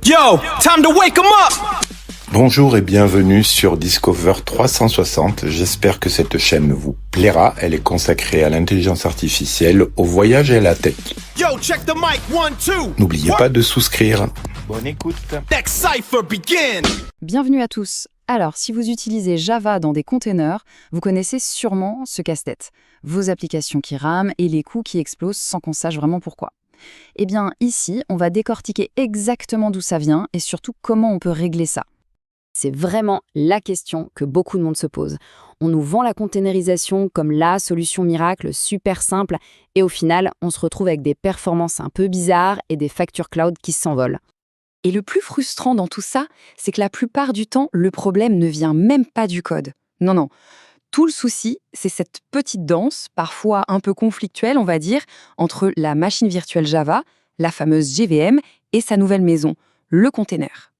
Yo, time to wake 'em up! Bonjour et bienvenue sur Discover 360. J'espère que cette chaîne vous plaira. Elle est consacrée à l'intelligence artificielle, au voyage et à la tech. Yo, check the mic, 1, 2. N'oubliez pas de souscrire. Bonne écoute. Next cipher begin. Bienvenue à tous. Alors, si vous utilisez Java dans des containers, vous connaissez sûrement ce casse-tête. Vos applications qui rament et les coûts qui explosent sans qu'on sache vraiment pourquoi. Eh bien, ici, on va décortiquer exactement d'où ça vient et surtout comment on peut régler ça. C'est vraiment la question que beaucoup de monde se pose. On nous vend la containerisation comme la solution miracle super simple et au final, on se retrouve avec des performances un peu bizarres et des factures cloud qui s'envolent. Et le plus frustrant dans tout ça, c'est que la plupart du temps, le problème ne vient même pas du code. Non. Tout le souci, c'est cette petite danse, parfois un peu conflictuelle, on va dire, entre la machine virtuelle Java, la fameuse JVM, et sa nouvelle maison, le container.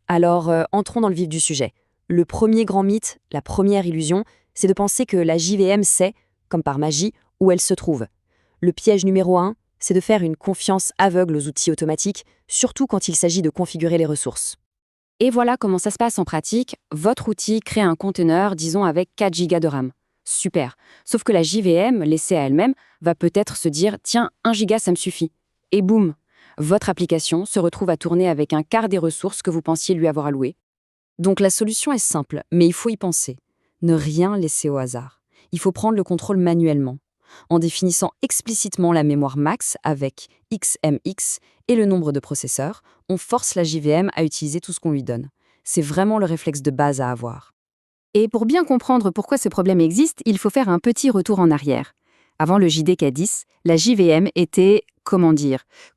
Alors, entrons dans le vif du sujet. Le premier grand mythe, la première illusion, c'est de penser que la JVM sait, comme par magie, où elle se trouve. Le piège numéro 1, c'est de faire une confiance aveugle aux outils automatiques, surtout quand il s'agit de configurer les ressources. Et voilà comment ça se passe en pratique. Votre outil crée un conteneur, disons avec 4 Go de RAM. Super. Sauf que la JVM, laissée à elle-même, va peut-être se dire « Tiens, 1 Go, ça me suffit ». Et boum, votre application se retrouve à tourner avec un quart des ressources que vous pensiez lui avoir allouées. Donc la solution est simple, mais il faut y penser. Ne rien laisser au hasard. Il faut prendre le contrôle manuellement, en définissant explicitement la mémoire max avec XMX et le nombre de processeurs, on force la JVM à utiliser tout ce qu'on lui donne. C'est vraiment le réflexe de base à avoir. Et pour bien comprendre pourquoi ce problème existe, il faut faire un petit retour en arrière. Avant le JDK10, la JVM était,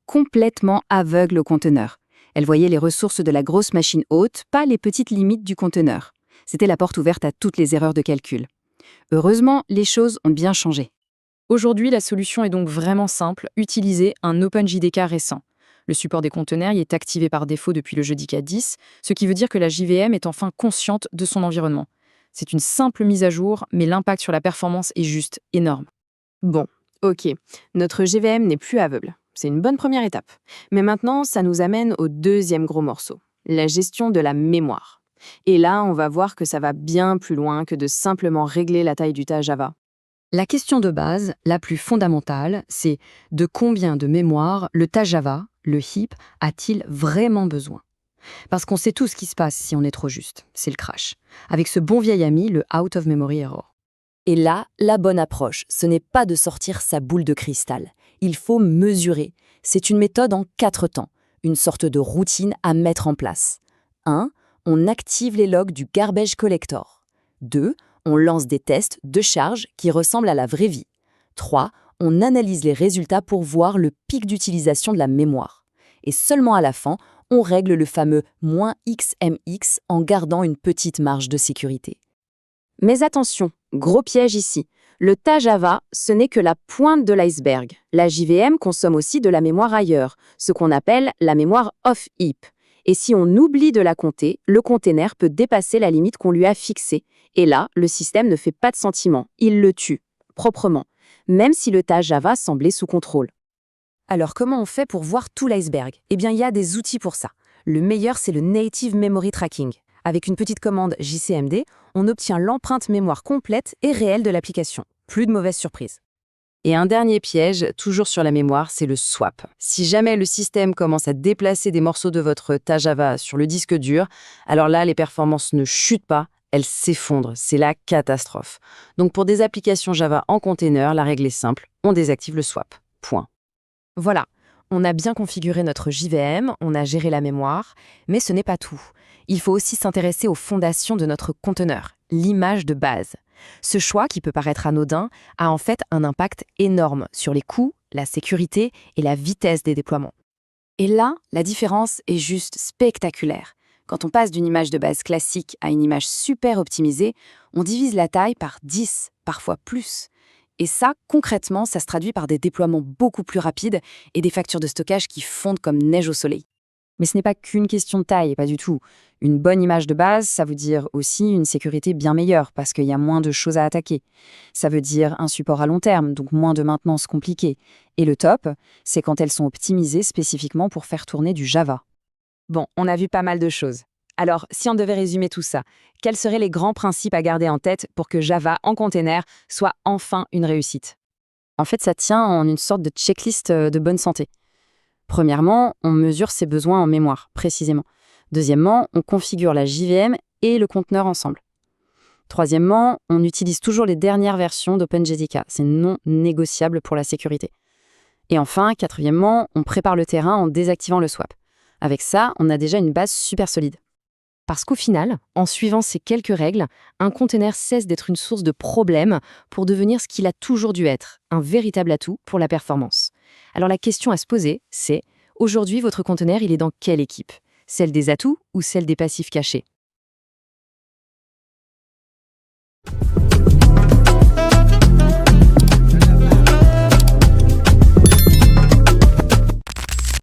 complètement aveugle au conteneur. Elle voyait les ressources de la grosse machine haute, pas les petites limites du conteneur. C'était la porte ouverte à toutes les erreurs de calcul. Heureusement, les choses ont bien changé. Aujourd'hui, la solution est donc vraiment simple, utiliser un OpenJDK récent. Le support des conteneurs y est activé par défaut depuis le JDK 10, ce qui veut dire que la JVM est enfin consciente de son environnement. C'est une simple mise à jour, mais l'impact sur la performance est juste énorme. Bon, ok, notre JVM n'est plus aveugle. C'est une bonne première étape. Mais maintenant, ça nous amène au deuxième gros morceau, la gestion de la mémoire. Et là, on va voir que ça va bien plus loin que de simplement régler la taille du tas Java. La question de base, la plus fondamentale, c'est de combien de mémoire le tas Java, le heap, a-t-il vraiment besoin? Parce qu'on sait tout ce qui se passe si on est trop juste, c'est le crash. Avec ce bon vieil ami, le out of memory error. Et là, la bonne approche, ce n'est pas de sortir sa boule de cristal. Il faut mesurer. C'est une méthode en 4 temps, une sorte de routine à mettre en place. 1. On active les logs du garbage collector. 2. On lance des tests de charge qui ressemblent à la vraie vie. 3. On analyse les résultats pour voir le pic d'utilisation de la mémoire. Et seulement à la fin, on règle le fameux "-XMX" en gardant une petite marge de sécurité. Mais attention, gros piège ici. Le tas Java, ce n'est que la pointe de l'iceberg. La JVM consomme aussi de la mémoire ailleurs, ce qu'on appelle la mémoire off-heap. Et si on oublie de la compter, le container peut dépasser la limite qu'on lui a fixée. Et là, le système ne fait pas de sentiment, il le tue, proprement, même si le tas Java semblait sous contrôle. Alors comment on fait pour voir tout l'iceberg? Eh bien, il y a des outils pour ça. Le meilleur, c'est le Native Memory Tracking. Avec une petite commande JCMD, on obtient l'empreinte mémoire complète et réelle de l'application. Plus de mauvaises surprises. Et un dernier piège, toujours sur la mémoire, c'est le swap. Si jamais le système commence à déplacer des morceaux de votre tas Java sur le disque dur, alors là, les performances ne chutent pas, elles s'effondrent. C'est la catastrophe. Donc pour des applications Java en container, la règle est simple, on désactive le swap. Point. Voilà, on a bien configuré notre JVM, on a géré la mémoire, mais ce n'est pas tout. Il faut aussi s'intéresser aux fondations de notre conteneur, l'image de base. Ce choix, qui peut paraître anodin, a en fait un impact énorme sur les coûts, la sécurité et la vitesse des déploiements. Et là, la différence est juste spectaculaire. Quand on passe d'une image de base classique à une image super optimisée, on divise la taille par 10, parfois plus. Et ça, concrètement, ça se traduit par des déploiements beaucoup plus rapides et des factures de stockage qui fondent comme neige au soleil. Mais ce n'est pas qu'une question de taille, pas du tout. Une bonne image de base, ça veut dire aussi une sécurité bien meilleure, parce qu'il y a moins de choses à attaquer. Ça veut dire un support à long terme, donc moins de maintenance compliquée. Et le top, c'est quand elles sont optimisées spécifiquement pour faire tourner du Java. Bon, on a vu pas mal de choses. Alors, si on devait résumer tout ça, quels seraient les grands principes à garder en tête pour que Java en container soit enfin une réussite? En fait, ça tient en une sorte de checklist de bonne santé. Premièrement, on mesure ses besoins en mémoire, précisément. Deuxièmement, on configure la JVM et le conteneur ensemble. Troisièmement, on utilise toujours les dernières versions d'OpenJDK. C'est non négociable pour la sécurité. Et enfin, quatrièmement, on prépare le terrain en désactivant le swap. Avec ça, on a déjà une base super solide. Parce qu'au final, en suivant ces quelques règles, un container cesse d'être une source de problèmes pour devenir ce qu'il a toujours dû être, un véritable atout pour la performance. Alors la question à se poser, c'est, aujourd'hui, votre container, il est dans quelle équipe? Celle des atouts ou celle des passifs cachés?